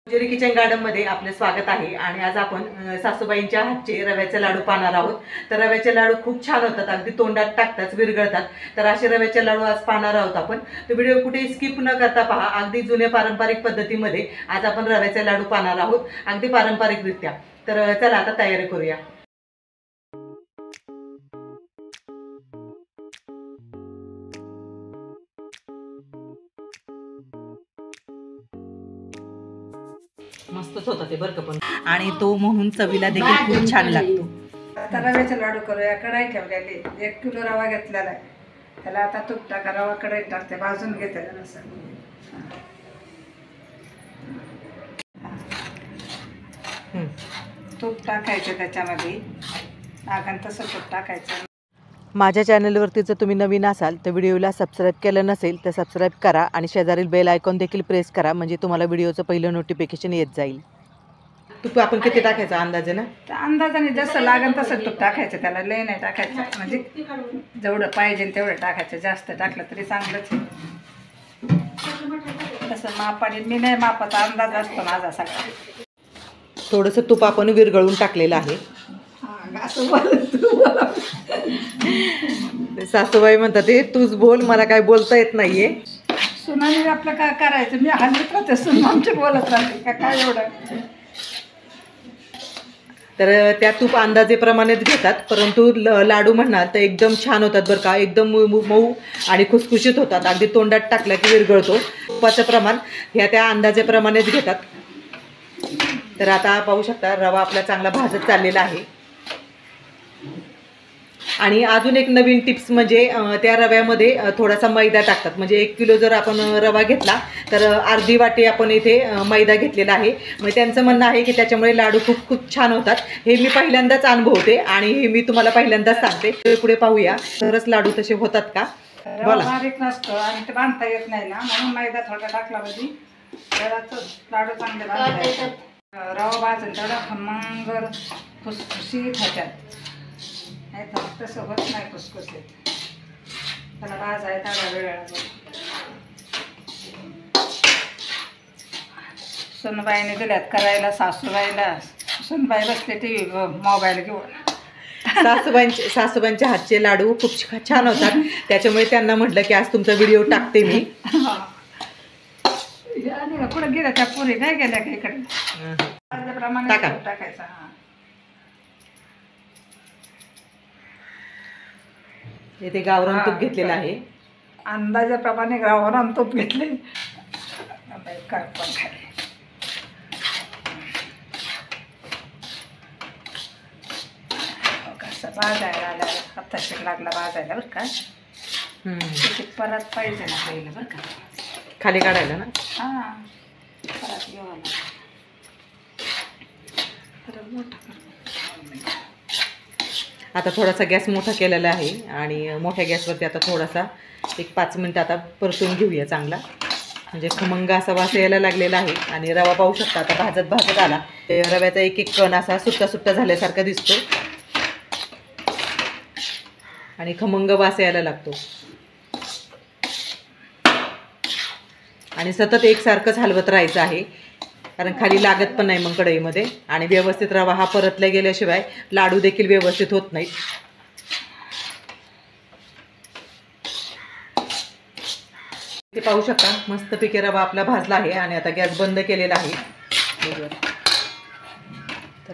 मंजुरी kitchen garden मध्ये आपले स्वागत आहे। आणि आज आपण सासूबाईंच्या हातचे रव्याचे लाडू पाहणार आहोत। तर रव्याचे लाडू खूप छान होतात, अगदी तोंडात टाकताच विरघळतात। तर असे रव्याचे लाडू आज पाहणार आहोत आपण। तर व्हिडिओ कुठे स्किप न करता पहा। अगदी जुने पारंपरिक पद्धतीमध्ये आज आपण रव्याचे लाडू पाहणार आहोत, अगदी पारंपरिकरित्या। तर चला आता तयारी करूया। मस्तच होता ते बरं का पण, आणि तो म्हणून चवीला देखील खूप छान लागतो। आता रव्याचे लाडू करूया। कढाई ठेवलेली, 1 किलो रवा घेतलेला आहे। त्याला आता तूप टाका, रवा कढईत टाकते, भाजून घेते जरासं। तूप टाकायचं त्याच्यामध्ये, लागण तसं तूप टाकायचं। माझ्या चॅनलवरती जर तुम्ही नवीन असाल तर व्हिडिओला सबस्क्राईब केलं नसेल तर सबस्क्राईब करा आणि शेजारील बेल आयकॉन देखील प्रेस करा, म्हणजे तुम्हाला व्हिडिओचं पहिलं नोटिफिकेशन येत जाईल। तूप आपण किती टाकायचं अंदाजे ना? तर अंदाजाने जसं लागन तसं तूप टाकायचं, त्याला लय नाही टाकायचं, म्हणजे जेवढं पाहिजे तेवढं टाकायचं। जास्त टाकलं तरी चांगलंच आहे। तसं मापाने मी नाही मापाचा अंदाज असतो माझा सगळा। थोडंसं तूप आपण विरघळून टाकलेलं आहे। सासूबाई म्हणतात ते तूच बोल, मला काय बोलता येत नाहीये। सुनाने आपलं काय करायचं, मी हल्लीत राहते, सुन आमचे बोलत राहते का काय एवढं। तर त्या तूप अंदाजेप्रमाणेच घेतात, परंतु लाडू म्हणाल तर एकदम छान होतात बरं का। एकदम मऊ आणि खुसखुशीत होतात, अगदी तोंडात टाकला की विरघळतो। तुपाचं प्रमाण ह्या त्या अंदाजेप्रमाणेच घेतात। तर आता पाहू शकता रवा आपला चांगला भाजत चाललेला आहे। आणि अजून एक नवीन टिप्स म्हणजे त्या रव्यामध्ये थोडासा मैदा टाकतात। म्हणजे 1 किलो जर आपण रवा घेतला तर अर्धी वाटी आपण इथे मैदा घेतलेला आहे। मग त्यांचं म्हणणं आहे की त्याच्यामुळे लाडू खूप खूप छान होतात। हे मी पहिल्यांदाच अनुभवते आणि हे मी तुम्हाला पहिल्यांदाच सांगते। पुढे पाहूया तरच लाडू तसे होतात का। बोला, बारीक नसतो आणि ते बांधता येत नाही ना, म्हणून मैदा थोडा टाकला म्हणजे लाडू चांगले बांधता येतात। रवा भाजून थोडा खमंग खुसखुशीत होतात, नाही तर तसं होत नाही खुसखुशीत। त्याला भाजायला थोडा वेळ लागतो। सुनबाईने दिल्यात करायला सासूबाईला। सुनबाई बसले टी व्ही मोबाईल घेऊन। सासूबाईंच्या हातचे लाडू खूप छान होतात, त्याच्यामुळे त्यांना म्हटलं की आज तुमचा व्हिडिओ टाकते मी। पुढे गेल्या त्या पुरी नाही गेल्या का इकडे, टाकायचं। इथे गावरान तूप घेतलेलं आहे, अंदाजाप्रमाणे गावरान तूप घेतले। करपण खाली कसं भाजायला आलं, आत्ताशी लागला भाजायला बरं का। परत पाहिजे ना पहिलं बरं का, खाली काढायला ना। हां, परत घेऊन आता थोडासा गॅस मोठा केलेला आहे आणि मोठ्या गॅसवरती आता थोडासा 1-5 मिनिट आता परतून घेऊया चांगला, म्हणजे खमंग असा वास यायला लागलेला आहे। आणि रवा पाहू शकता आता भाजत भाजत आला, रव्याचा एक एक कण असा सुट्टा सुट्टा झाल्यासारखा दिसतो आणि खमंग वास यायला लागतो। आणि सतत एकसारखंच हलवत राहायचं आहे, कारण खाली लागत पण नाही मग कढईमध्ये। आणि व्यवस्थित रवा हा परतला गेल्याशिवाय लाडू देखील व्यवस्थित होत नाहीत। ते पाहू शकता मस्तपैकी रवा आपला भाजला आहे आणि आता गॅस बंद केलेला आहे। तर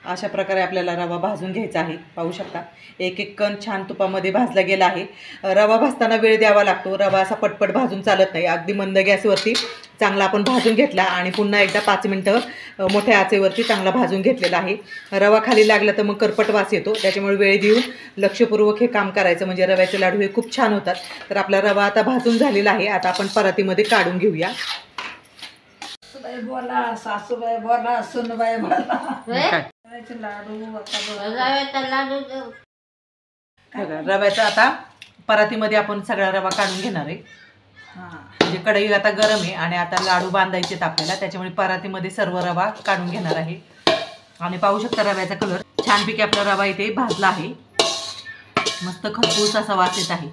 अशा प्रकारे आपल्याला रवा भाजून घ्यायचा आहे। पाहू शकता एक एक कण छान तुपामध्ये भाजला गेला आहे। रवा भाजताना वेळ द्यावा लागतो, रवा असा पटपट भाजून चालत नाही। अगदी मंद गॅसवरती चांगला आपण भाजून घेतला आणि पुन्हा एकदा 5 मिनिटं मोठ्या आचेवरती चांगला भाजून घेतलेला आहे। रवा खाली लागला तर मग करपट वास येतो, त्याच्यामुळे वेळ देऊन लक्षपूर्वक हे काम करायचं, म्हणजे रव्याचे लाडू हे खूप छान होतात। तर आपला रवा आता भाजून झालेला आहे, आता आपण परातीमध्ये काढून घेऊया। सासूबाई बोला, सासूबाई बोला, सुनबाई बोला। लाडू रव्याचा आता परातीमध्ये आपण सगळा रवा काढून घेणार आहे। म्हणजे कढई आता गरम आहे आणि आता लाडू बांधायचे आपल्याला, त्याच्यामुळे परातीमध्ये सर्व रवा काढून घेणार आहे। आणि पाहू शकता रव्याचा कलर छानपैकी आपला रवा इथे भाजला आहे, मस्त खरपूस असा वास येत आहे।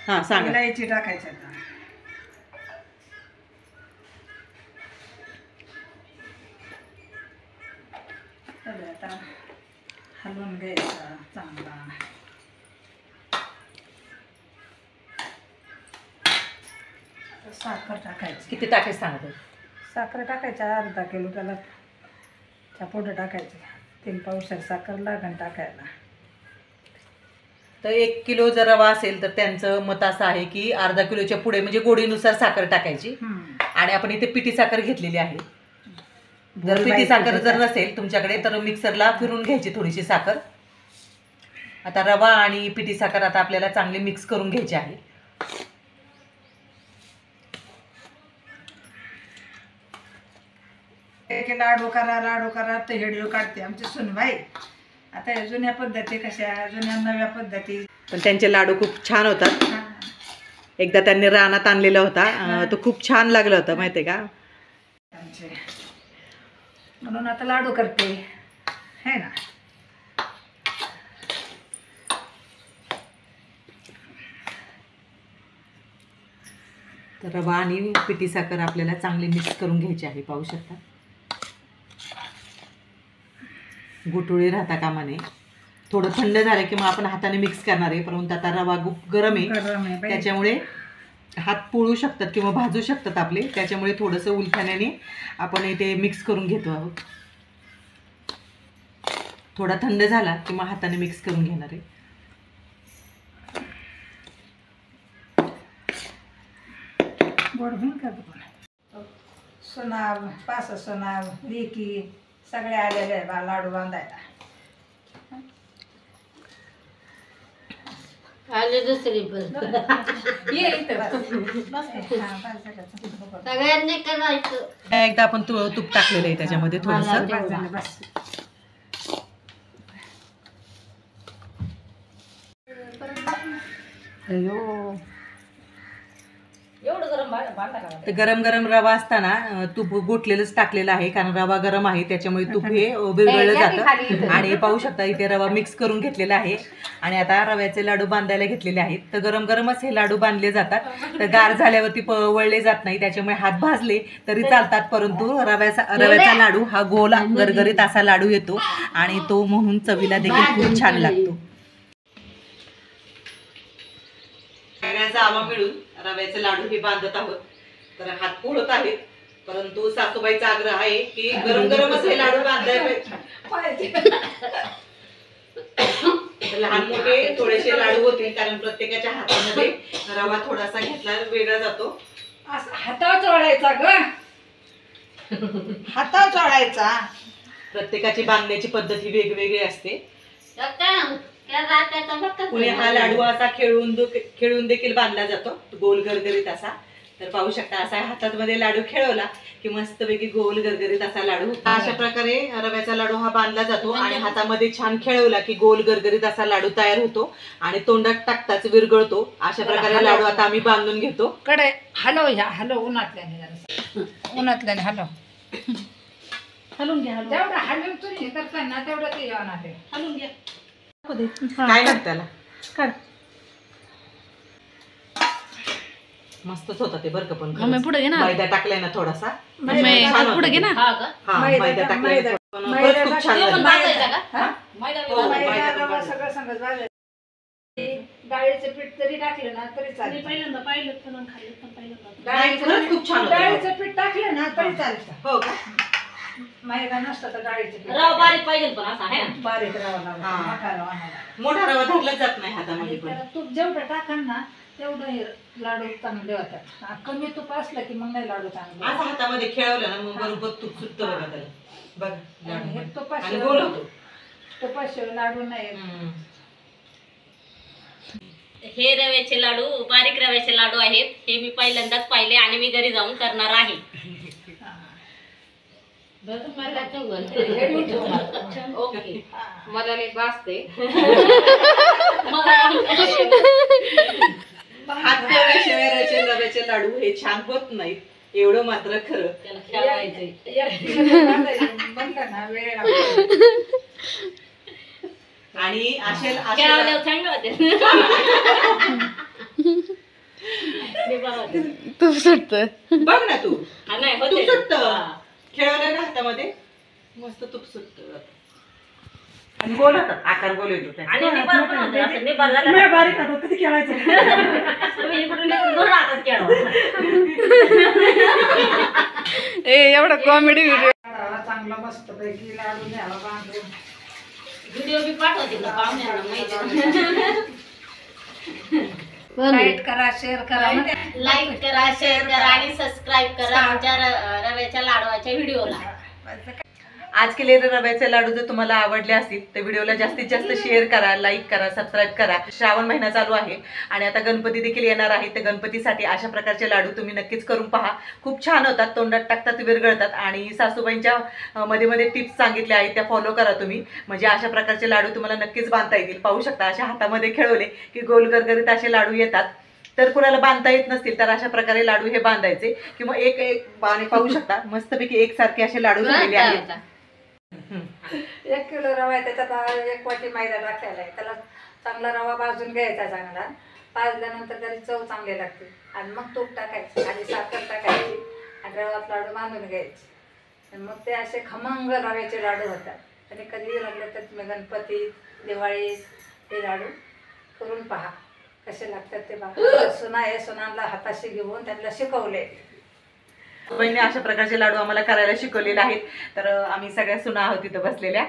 हां सांगा. इलायची टाकायची आता. तर आता हलवून घ्यायचा चांगला. साखर टाकायची. किती टाकायचं सांगा ताई? साखर टाकायच्या अर्धा किलो त्याला पुढं टाकायचं. 3 पावशेर साखर लागण टाकायला. तर 1 किलो जर रवा असेल तर त्यांचं मत असं आहे की अर्धा किलोच्या पुढे म्हणजे गोडीनुसार साखर टाकायची. आणि आपण इथे पिठी साखर घेतलेली आहे. जर पिठी साखर जर नसेल तुमच्याकडे तर मिक्सरला फिरून घ्यायची थोडीशी साखर. आता रवा आणि पिठी साखर आता आपल्याला चांगली मिक्स करून घ्यायची आहे. लाडू करा तर व्हिडिओ काढते आमची सुनबाई. आता या जुन्या पद्धती कशा, जुन्या नव्या पद्धती. पण त्यांचे लाडू खूप छान होतात. एकदा त्यांनी रानात आणलेला होता, तो खूप छान लागला होता माहिती आहे का. आमचे म्हणून आता लाडू करते है ना. तर रवा आणि पिठी साखर आपल्याला चांगली मिक्स करून घ्यायची आहे. पाहू शकता गुटुळी राहता कामा नये. थोडं थंड झालं की मग आपण हाताने मिक्स करणार आहे, परंतु आता रवा गरम आहे त्याच्यामुळे हात पोळू शकतात किंवा भाजू शकतात आपले. त्याच्यामुळे थोडंसं उलथाण्याने आपण इथे मिक्स करून घेतो आहोत. थोडा थंड झाला की मग हाताने मिक्स करून घेणार आहे. गोड होईन का तुम्हाला. सोनाव 5 सोनाव लेकी सगळे आलेले आहे बा लाडू बांधायला. आले दुसरी पण सगळ्यांनी करायचं. एकदा आपण तूप टाकलेलं आहे त्याच्यामध्ये थोडंसं. अयो तर गरम गरम रवा असताना तूप गोठलेलंच टाकलेलं आहे, कारण रवा गरम आहे त्याच्यामुळे तूप हे विरघळलं जातं. आणि पाहू शकता इथे रवा मिक्स करून घेतलेला आहे. आणि आता रव्याचे लाडू बांधायला घेतलेले आहेत. तर गरम गरमच हे लाडू बांधले जातात. तर गार झाल्यावरती वळले जात नाही, त्याच्यामुळे हात भाजले तरी चालतात. परंतु रव्याचा लाडू हा गोल गरगरीत असा लाडू येतो आणि तो म्हणून चवीला देखील खूप छान लागतो. सगळ्या जावा मिळून रव्याचे लाडू हे बांधत आहोत. तर हात पोळत आहेत, परंतु सासूबाईचा आग्रह आहे की गरम गरमच हे लाडू बांधायला पाहिजे. लहान मोठे थोडेसे लाडू होते, कारण प्रत्येकाच्या हातामध्ये रवा थोडासा घेतला वेगळा जातो. हातावर चोळायचा ग, हातावर चोळायचा. प्रत्येकाची बांधण्याची पद्धत ही वेगवेगळी असते. पुणे हा लाडू असा खेळून देखील बांधला जातो, गोल गरगरीत असा. तर पाहू शकता असा हातामध्ये लाडू खेळवला की मस्तपैकी गोल गरगरीत असा लाडू होतो. अशा प्रकारे रव्याचा लाडू हा बांधला जातो आणि हातामध्ये छान खेळवला की गोल गरगरीत असा लाडू तयार होतो आणि तोंडात टाकताच विरघळतो. अशा प्रकारे लाडू आता आम्ही बांधून घेतो. कडे हलव, ह्या हलव, उन्हातल्याने हलव, हलवून घ्या. जेवढं हलवून तुम्ही करताना तेवढं ते येणार आहे. हलवून घ्या. काय लागतं त्याला? काढ. मस्तच होता ते बरं का. पण पुढे घे ना. मैदा टाकलाय ना थोडासा, पुढे घे ना. मैदा टाकलाय खूप छान रवा सगळं सांगत भाजायचं. डाळीचं पीठ जरी टाकलं ना तरी चालेल. पहिल्यांदा पाहिलं पण खाल्लं पण पहिलं. खूप छान डाळीचं पीठ टाकलं ना तरी चालतं. हो का. मैदा नसतं तर डाळीचं पीठ रवा बारीक पाहिजे पण असा आहे. बारीक रवा लावायचा, मोठा रवा नाही. मोठा रवा धरलाच जात नाही हातामध्ये. पण तूप जेवढं टाकाल ना तेवढं हे लाडू चांगले होतात. कमी तूप असलं की मग नाही लाडू चांगले. असं हातामध्ये खेळवलं ना मग बरोबर तूप सुटतं बघा त्याला. बघा हे आणि तुपाशिवाय गोल होतो. तुपाशिवाय लाडू नाही. हे रव्याचे लाडू बारीक रव्याचे लाडू आहेत. हे मी पहिल्यांदाच पाहिले आणि मी घरी जाऊन करणार आहे. ओके मला नाही वाचते. हात ठेवल्याशिवाय रव्याचे लाडू हे छान होत नाहीत, एवढं मात्र खरं. त्याला खेळायचंय. वेळ लागतो. आणि खेळायला चांगलं होते. तू सुटत बघ ना तू हा, नाही तूप होते सुटत हा. खेळवलं ना हातामध्ये मस्त तूप सुटत आणि गोल होतात आकार गोल येतो त्याचा. आणि निबार पण होते असं निबार झाला मी बारीक होतो कधी खेळायचं तुम्ही इकडून निघून दोन हातात खेळवा. एवढा कॉमेडी व्हिडिओ रवा चांगला मस्त पैकी लाडू घ्यावा बांधून व्हिडिओ बी पाठवते ना पाहुण्यांना माहिती. लाईक करा शेअर करा लाईक करा शेअर करा आणि सबस्क्राईब करा आमच्या रव्याच्या लाडवाच्या व्हिडिओला. आज केलेले रव्याचे लाडू जर तुम्हाला आवडले असतील तर व्हिडिओला जास्तीत जास्त शेअर करा, लाईक करा, सबस्क्राईब करा. श्रावण महिना चालू आहे आणि आता गणपती देखील येणार आहे, तर गणपतीसाठी अशा प्रकारचे लाडू तुम्ही नक्कीच करून पहा. खूप छान होतात, तोंडात टाकतात विरघळतात आणि सासूबाईंच्या मध्ये मध्ये टिप्स सांगितल्या आहेत त्या फॉलो करा तुम्ही. म्हणजे अशा प्रकारचे लाडू तुम्हाला नक्कीच बांधता येतील. पाहू शकता अशा हातामध्ये खेळवले की गोल गरगरीत असे लाडू येतात. तर कुणाला बांधता येत नसतील तर अशा प्रकारे लाडू हे बांधायचे किंवा एक एक आणि पाहू शकता मस्तपैकी एकसारखे असे लाडू झालेले आहेत. 1 किलो रवा आहे त्याच्यात 1 वाटी मैदा टाकायला आहे. त्याला चांगला रवा भाजून घ्यायचा चांगला. भाजल्यानंतर त्याची चव चांगली लागते आणि मग तूप टाकायचं आणि साखर टाकायची आणि रवात लाडू बांधून घ्यायचे आणि मग ते असे खमंग रव्याचे लाडू होतात. आणि कधीही लागले तर तुम्ही गणपती दिवाळी हे लाडू करून पहा कसे लागतात ते पहा. सुना आहे, सुनांना हाताशी घेऊन त्यांना शिकवले. बहिणी अशा प्रकारचे लाडू आम्हाला करायला शिकवलेले आहेत. तर आम्ही सगळ्या सुना आहोत तिथं बसलेल्या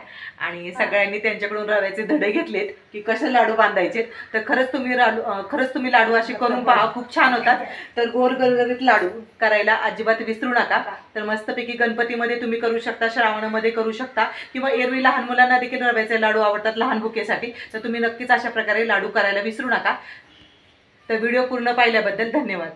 आणि सगळ्यांनी त्यांच्याकडून रव्याचे धडे घेतलेत की कसे लाडू बांधायचे. तर खरंच तुम्ही लाडू असे करून पहा, खूप छान होतात. तर गोल गरगरीत लाडू करायला अजिबात विसरू नका. तर मस्तपैकी गणपतीमध्ये तुम्ही करू शकता, श्रावणामध्ये करू शकता किंवा एरवी लहान मुलांना देखील रव्याचे लाडू आवडतात लहान भुकेसाठी. तर तुम्ही नक्कीच अशा प्रकारे लाडू करायला विसरू नका. तर व्हिडिओ पूर्ण पाहिल्याबद्दल धन्यवाद.